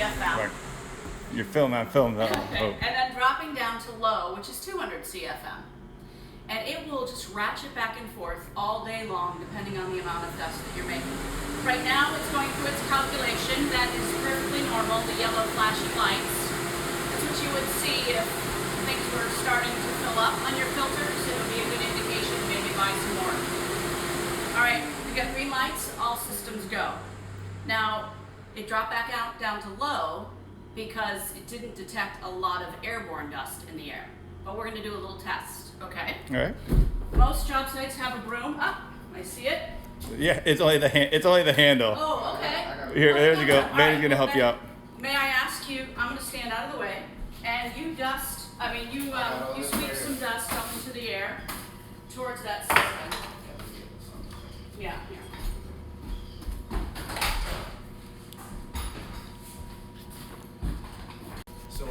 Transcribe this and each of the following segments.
CFM. Right. You're film on film though. Okay. And then dropping down to low, which is 200 CFM. And it will just ratchet back and forth all day long depending on the amount of dust that you're making. Right now it's going through its calculation. That is perfectly normal, the yellow flashing lights. That's what you would see if things were starting to fill up on your filters. It would be a good indication to maybe buy some more. Alright, we got green lights, all systems go. Now, it dropped back out down to low because it didn't detect a lot of airborne dust in the air. But we're going to do a little test, okay? All right. Most job sites have a broom. Ah, I see it. Yeah, it's only the handle. Oh, okay. Here, there you go. All Manny's right, gonna help you out. May I ask you? I'm going to stand out of the way, and you you sweep some dust up into the air towards that system. Yeah. Here.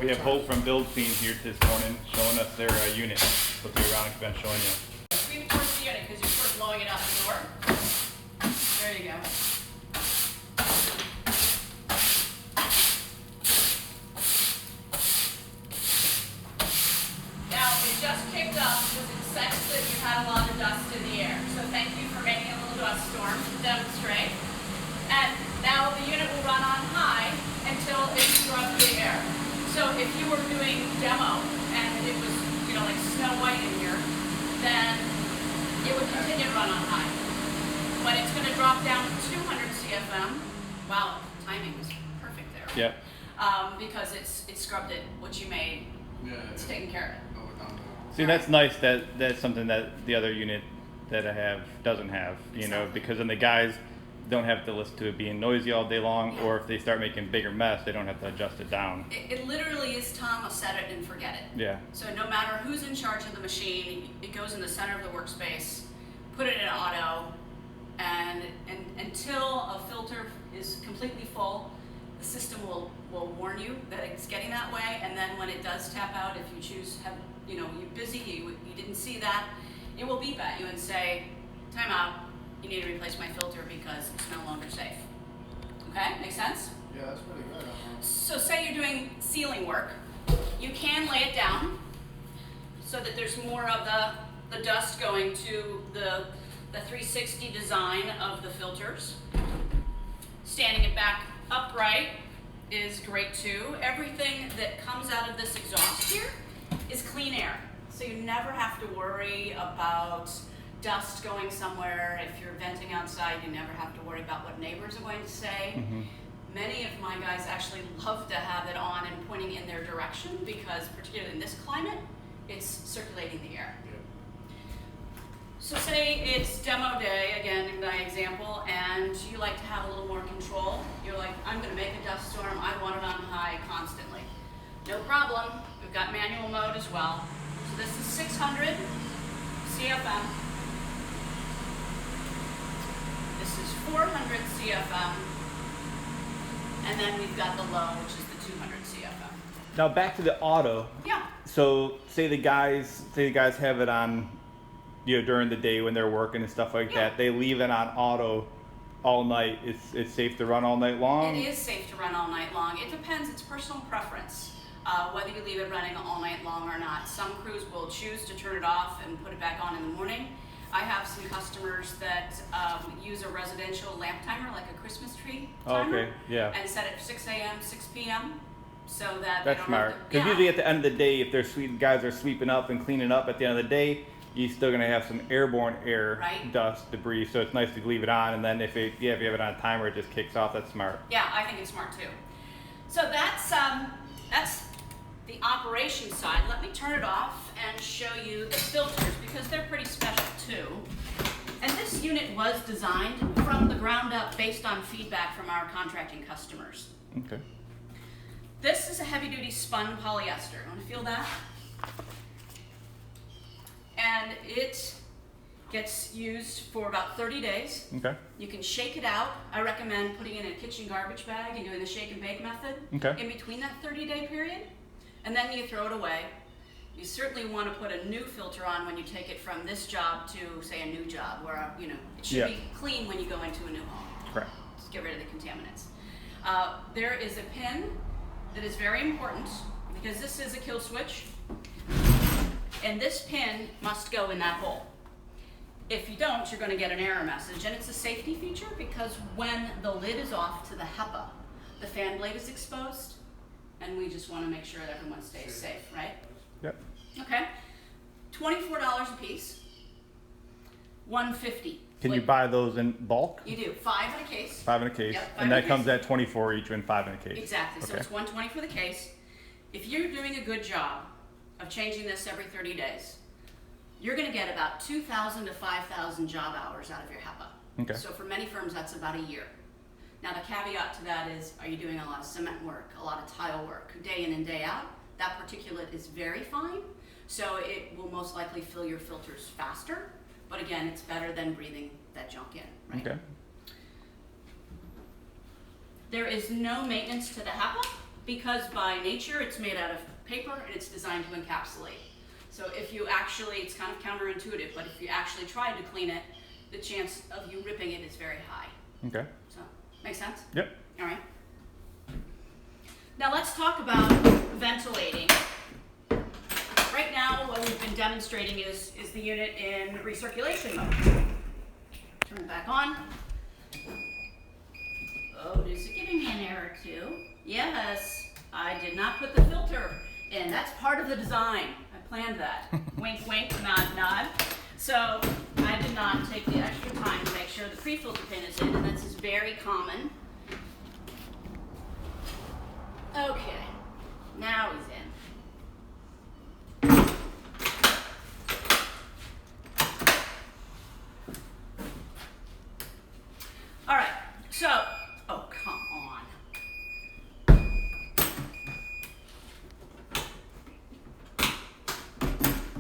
We have Hope from BuildClean here this morning showing us their unit. We'll be around and showing you. Sweep it towards the unit because you're sort of blowing it out the door. There you go. Now, it just kicked up because it sensed that you had a lot of dust in the air. So thank you for making a little dust storm to demonstrate. And now the unit will run on high until it scrubs the air. So if you were doing demo and it was, like Snow White in here, then it would continue to run on high. But it's going to drop down to 200 CFM. Wow, timing was perfect there. Yeah. Because it scrubbed it, what you made. Yeah. It's taking care of it. See, that's nice. That's something that the other unit that I have doesn't have. Because then the guys don't have to listen to it being noisy all day long, or if they start making bigger mess, they don't have to adjust it down. It literally is Tom will set it and forget it. Yeah. So no matter who's in charge of the machine, it goes in the center of the workspace, put it in auto, and until a filter is completely full, the system will warn you that it's getting that way, and then when it does tap out, if you choose you're busy, you didn't see that, it will beep at you and say, time out. You need to replace my filter because it's no longer safe. Okay, make sense? Yeah, that's pretty good. So say you're doing ceiling work, you can lay it down so that there's more of the dust going to the 360 design of the filters. Standing it back upright is great too. Everything that comes out of this exhaust here is clean air. So you never have to worry about dust going somewhere. If you're venting outside, you never have to worry about what neighbors are going to say. Mm-hmm. Many of my guys actually love to have it on and pointing in their direction because, particularly in this climate, it's circulating the air. Yeah. So say it's demo day, again in my example, and you like to have a little more control. You're like, I'm going to make a dust storm. I want it on high constantly. No problem. We've got manual mode as well. So this is 600 CFM. This is 400 CFM, and then we've got the low, which is the 200 CFM. Now back to the auto. Yeah. So say the guys have it on, during the day when they're working and stuff like that. They leave it on auto all night. It's safe to run all night long. It is safe to run all night long. It depends. It's personal preference. Whether you leave it running all night long or not. Some crews will choose to turn it off and put it back on in the morning. I have some customers that use a residential lamp timer, like a Christmas tree timer, okay, yeah, and set it 6 a.m., 6 p.m. so that that's smart. Because usually at the end of the day, if guys are sweeping up and cleaning up at the end of the day, you're still gonna have some airborne air, right, dust, debris. So it's nice to leave it on, and then if you have it on a timer, it just kicks off. That's smart. Yeah, I think it's smart too. So that's the operation side. Let me turn it off and show you the filters because they're pretty special too. And this unit was designed from the ground up based on feedback from our contracting customers. Okay. This is a heavy duty spun polyester. Want to feel that? And it gets used for about 30 days. Okay. You can shake it out. I recommend putting it in a kitchen garbage bag and doing the shake and bake method in between that 30-day period. And then you throw it away. You certainly want to put a new filter on when you take it from this job to, say, a new job, where it should be clean when you go into a new home. Correct. Just get rid of the contaminants. There is a pin that is very important, because this is a kill switch, and this pin must go in that hole. If you don't, you're going to get an error message, and it's a safety feature because when the lid is off to the HEPA, the fan blade is exposed, and we just want to make sure that everyone stays safe, right? Yep. Okay. $24 a piece. $150. Can you buy those in bulk? You do 5 in a case. 5 in a case, Yep, 5 and in a that comes case. at 24 each and 5 in a case. Exactly. So Okay. it's $120 for the case. If you're doing a good job of changing this every 30 days, you're going to get about 2,000 to 5,000 job hours out of your HEPA. Okay. So for many firms, that's about a year. Now the caveat to that is, are you doing a lot of cement work, a lot of tile work, day in and day out? That particulate is very fine, so it will most likely fill your filters faster. But again, it's better than breathing that junk in, right? Okay. There is no maintenance to the HEPA because by nature it's made out of paper and it's designed to encapsulate. So if you actually, it's kind of counterintuitive, but if you actually tried to clean it, the chance of you ripping it is very high. Okay. So, make sense? Yep. All right. Now let's talk about ventilating. Right now, what we've been demonstrating is the unit in recirculation mode. Turn it back on. Oh, is it giving me an error too? Yes, I did not put the filter in. That's part of the design. I planned that. Wink, wink, nod, nod. So I did not take the extra time to make sure the pre-filter pin is in, and this is very common. Okay, now he's in. All right, so, oh, come on.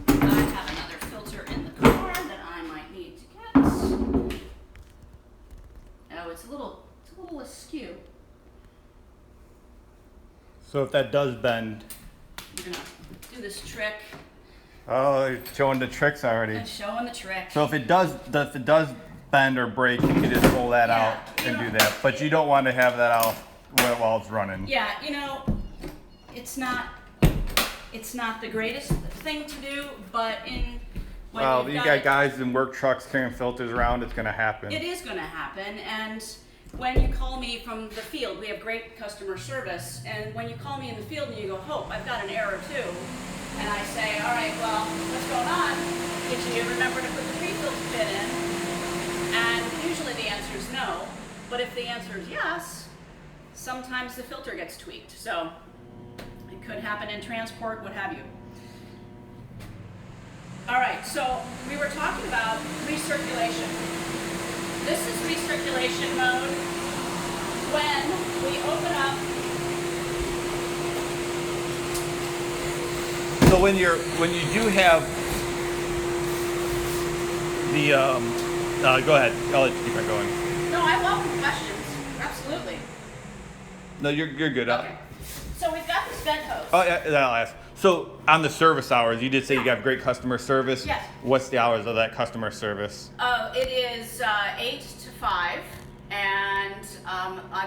I have another filter in the car that I might need to get. Oh, it's a little askew. So if that does bend, I'm gonna do this trick oh, you're showing the tricks already. and showing the trick. So if it does bend or break, you can just pull that Yeah, out you and know, do that. But you don't want to have that out while it's running. Yeah, you know, it's not the greatest thing to do, but when Well, you've you got guys in work trucks carrying filters around, it's gonna happen. it is going to happen. And when you call me from the field, we have great customer service. And when you call me in the field and you go, Hope, I've got an error too. And I say, all right, well, what's going on? Did you remember to put the pre-filter pin in? And usually the answer is no. But if the answer is yes, sometimes the filter gets tweaked. So it could happen in transport, what have you. All right, so we were talking about recirculation. This is recirculation mode. When we open up, So when you do have the go ahead, I'll let you keep on going. no, I welcome questions, absolutely. No, you're good. Okay, so we've got this vent hose. Oh yeah, then I'll ask. So on the service hours, you did say you have great customer service. Yes. What's the hours of that customer service? It is 8 to 5, and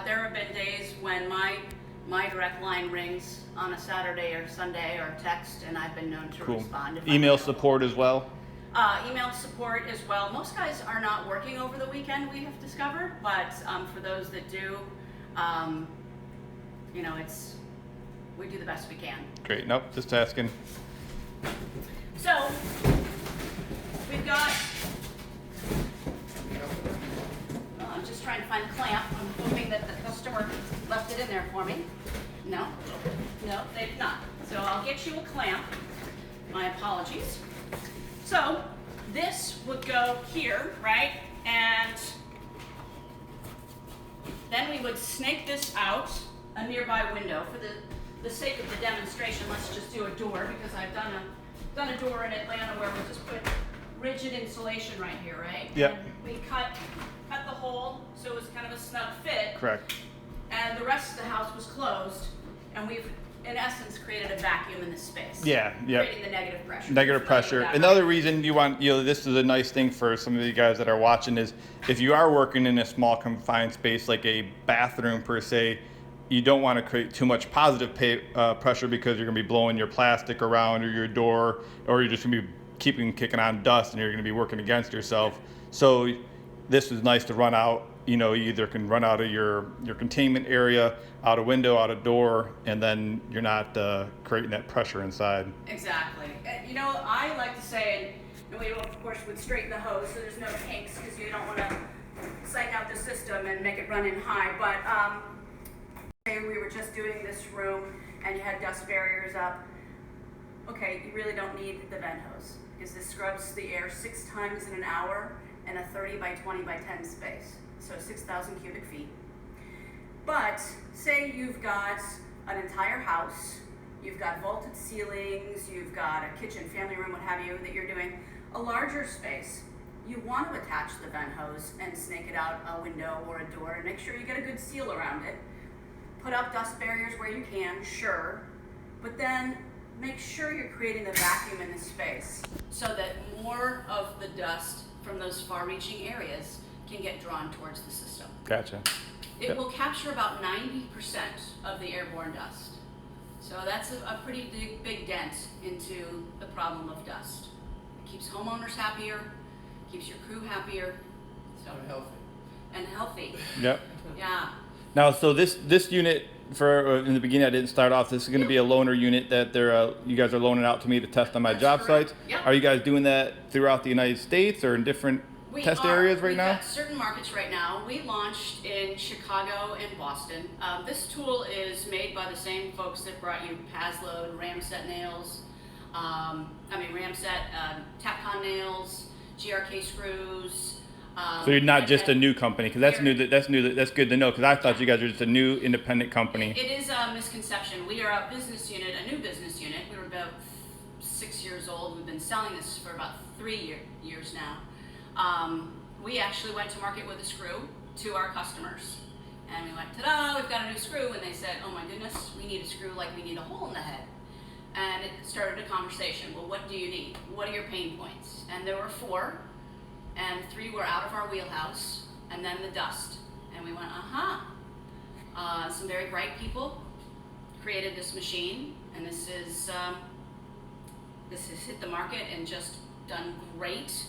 there have been days when my direct line rings on a Saturday or Sunday or text, and I've been known to Cool. respond. If I'm Email available. support as well. Email support as well. Most guys are not working over the weekend, we have discovered, but for those that do, you know, we do the best we can. Great. Nope, just asking. So, we've got, I'm just trying to find a clamp. I'm hoping that the customer left it in there for me. No, they did not. So I'll get you a clamp. My apologies. So, this would go here, right? And then we would snake this out a nearby window. For the sake of the demonstration, let's just do a door, because I've done a door in Atlanta where we just put rigid insulation right here, right? Yep. And we cut the hole so it was kind of a snug fit. Correct. And the rest of the house was closed, and we've in essence created a vacuum in this space. Yeah. Yep. Creating the negative pressure. Negative pressure. Another reason you want, this is a nice thing for some of you guys that are watching is if you are working in a small confined space like a bathroom per se, you don't want to create too much positive pressure because you're going to be blowing your plastic around or your door, or you're just going to be kicking on dust and you're going to be working against yourself. So this is nice to run out. You know, you either can run out of your containment area, out a window, out a door, and then you're not creating that pressure inside. Exactly. You know, I like to say, and we of course would straighten the hose so there's no kinks because you don't want to psych out the system and make it run in high. But say we were just doing this room and you had dust barriers up. Okay, you really don't need the vent hose because this scrubs the air 6 times in an hour in a 30 by 20 by 10 space. So 6,000 cubic feet. But say you've got an entire house, you've got vaulted ceilings, you've got a kitchen, family room, what have you, that you're doing a larger space. You want to attach the vent hose and snake it out a window or a door and make sure you get a good seal around it. Put up dust barriers where you can, sure, but then make sure you're creating the vacuum in the space so that more of the dust from those far-reaching areas can get drawn towards the system. Gotcha. It will capture about 90% of the airborne dust. So that's a pretty big dent into the problem of dust. It keeps homeowners happier, keeps your crew happier. So and healthy. Yep. Yeah. Now, so this unit, for in the beginning I didn't start off, this is going to be a loaner unit that you guys are loaning out to me to test on my job sites. Yep. Are you guys doing that throughout the United States or in different test areas right now? We've got certain markets right now. We launched in Chicago and Boston. This tool is made by the same folks that brought you Pazload, Ramset nails, Tapcon nails, GRK screws. So you're not just a new company, because that's new. That's good to know, because I thought you guys were just a new independent company. It is a misconception. We are a business unit, a new business unit. We were about 6 years old. We've been selling this for about 3 years now. We actually went to market with a screw to our customers. And we went, ta-da, we've got a new screw. And they said, oh my goodness, we need a screw like we need a hole in the head. And it started a conversation. Well, what do you need? What are your pain points? And there were 4, and 3 were out of our wheelhouse, and then the dust. And we went, some very bright people created this machine, and this has hit the market and just done great.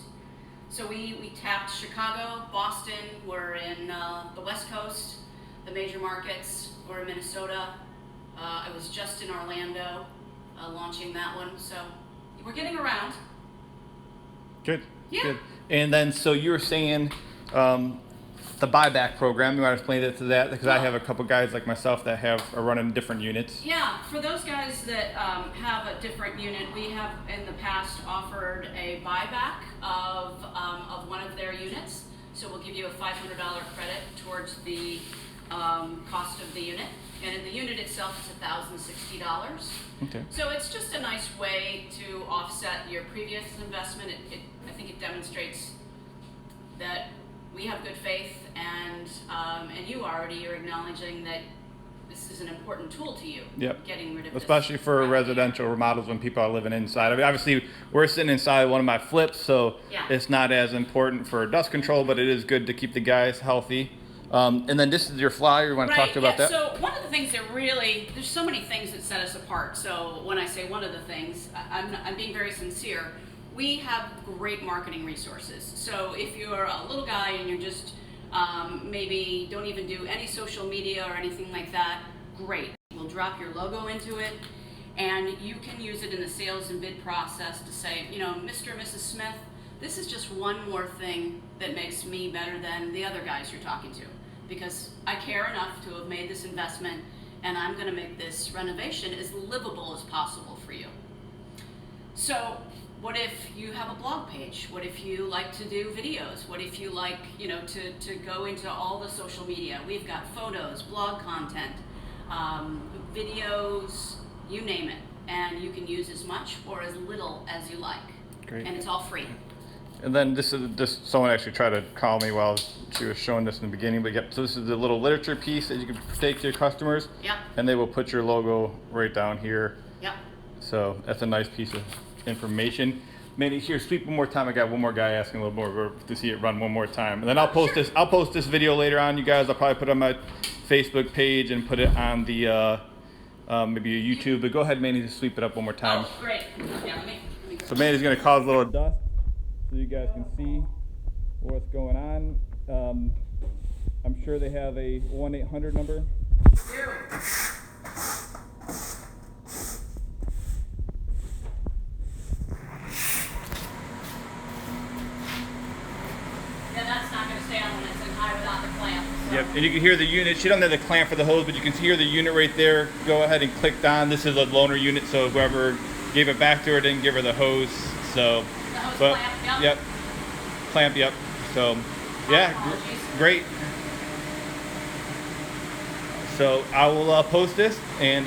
So we tapped Chicago, Boston, we're in the West Coast, the major markets, we're in Minnesota. I was just in Orlando launching that one, so we're getting around. Good. Yeah. Good. And then, so you were saying the buyback program. You want to explain it to that? Because I have a couple guys like myself that are running different units. Yeah, for those guys that have a different unit, we have in the past offered a buyback of one of their units. So we'll give you a $500 credit towards the cost of the unit. And in the unit itself, it's $1,060. Okay. So it's just a nice way to offset your previous investment. I think it demonstrates that we have good faith, and you already are acknowledging that this is an important tool to you. Yep. Getting rid of especially this for residential remodels when people are living inside. I mean, obviously, we're sitting inside one of my flips, so Yeah. it's not as important for dust control, but it is good to keep the guys healthy. And then this is your flyer. You want to talk about that? So one of the things that there's so many things that set us apart. So when I say one of the things, I'm being very sincere. We have great marketing resources. So if you're a little guy and you're just maybe don't even do any social media or anything like that, great. We'll drop your logo into it, and you can use it in the sales and bid process to say, Mr. and Mrs. Smith, this is just one more thing that makes me better than the other guys you're talking to, because I care enough to have made this investment, and I'm going to make this renovation as livable as possible for you. So what if you have a blog page? What if you like to do videos? What if you like, to go into all the social media? We've got photos, blog content, videos, you name it. And you can use as much or as little as you like. Great. And it's all free. And then this is just someone actually tried to call me while she was showing this in the beginning. But so this is a little literature piece that you can take to your customers. Yep. And they will put your logo right down here. Yep. So that's a nice piece of information. Manny, here, sweep one more time. I got one more guy asking a little more to see it run one more time. And then I'll post this. I'll post this video later on, you guys. I'll probably put it on my Facebook page and put it on the maybe a YouTube. But go ahead, Manny, to sweep it up one more time. Oh, great. Yeah, let me go. So Manny's gonna cause a little dust so you guys can see what's going on. I'm sure they have a 1-800 number. Yeah, that's not going to stay on when it's in high without the clamp. So. Yep, and you can hear the unit. She doesn't have the clamp for the hose, but you can hear the unit right there. Go ahead and click on. This is a loaner unit, so whoever gave it back to her didn't give her the hose. So, The hose but clamp, yep, clamp, yep. So, yeah, great. So I will post this, and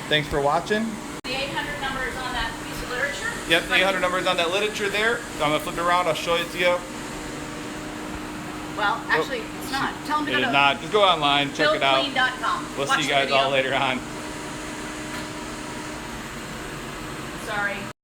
thanks for watching. The 800 number is on that piece of literature? Yep, the 800 number is on that literature there. So I'm gonna flip it around. I'll show it to you. Well, actually, it's not. Tell them to It go is to not. Just go online, check it out. BuildClean.com. We'll Watch see you the guys video. all later on. Sorry.